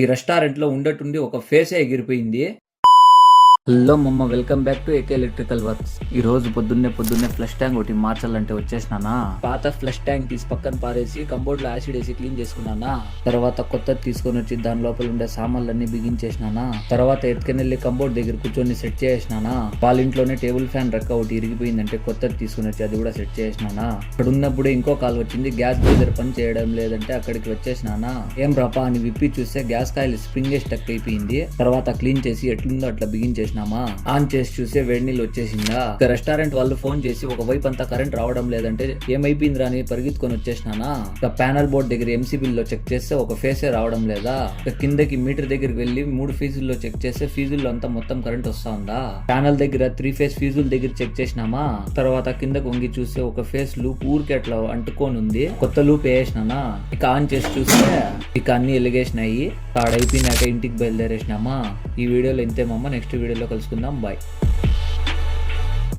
ఈ రెస్టారెంట్ లో ఉండటుండి ఒక ఫేసే ఎగిరిపోయింది. హలో మమ్మ, welcome back to AK electrical works. ఈ రోజు పొద్దున్నే ఫ్లష్ ట్యాంక్ ఒకటి మార్చాలంటే వచ్చేసినానా. పాత ఫ్లష్ ట్యాంక్ తీసి పక్కన పారేసి కంబోర్డ్ లో యాసిడ్ వేసి క్లీన్ చేసుకున్నానా. తర్వాత కొత్తది తీసుకొని వచ్చి దాని లోపల ఉండే సామాన్లన్నీ బిగించేసినానా. తర్వాత ఎత్తుకెళ్ళి కంబోర్డ్ దగ్గర కూర్చొని సెట్ చేసినానా. వాళ్ళ ఇంట్లోనే టేబుల్ ఫ్యాన్ రెక్క ఒకటి ఇరిగిపోయిందంటే కొత్తది తీసుకుని వచ్చి అది కూడా సెట్ చేసినానా. అక్కడ ఉన్నప్పుడే ఇంకో కాల్ వచ్చింది, గ్యాస్ గీజర్ పని చేయడం లేదంటే అక్కడికి వచ్చేసినానా. ఏం రాపా అని విప్పి చూస్తే గ్యాస్ కాయిల్ స్ప్రింగ్ స్టక్ అయిపోయింది. తర్వాత క్లీన్ చేసి ఎట్లుందో అట్లా బిగించేసిన ఆన్ చేసి చూసే వేడి నీళ్ళు వచ్చేసిందా. రెస్టారెంట్ వాళ్ళు ఫోన్ చేసి ఒక వైపు అంతా కరెంట్ రావడం లేదంటే ఏమైపోయిందిరా అని పరిగెత్తుకొని వచ్చేసినానా. ప్యానల్ బోర్డ్ దగ్గర ఎంసీబీలో చెక్ చేస్తే ఒక ఫేసే రావడం లేదా. కిందకి మీటర్ దగ్గరికి వెళ్లి 3 ఫీజుల్లో చెక్ చేస్తే ఫీజుల్లో అంతా మొత్తం కరెంట్ వస్తా ఉందా. ప్యానల్ దగ్గర 3 ఫేజ్ ఫీజుల దగ్గర చెక్ చేసినామా. తర్వాత కిందకి వంగి చూస్తే ఒక ఫేస్ లూప్ ఊరికి అట్లా అంటుకొని ఉంది. కొత్త లూప్ వేసినానా. ఇక ఆన్ చేసి చూస్తే ఇక అన్ని ఎలిగేసినాయి. అయిపోయినాక ఇంటికి బయలుదేరేసినామా. ఈ వీడియోలో ఇంతేమమ్మా, నెక్స్ట్ వీడియోలో కలుసుకుందాం. బాయ్.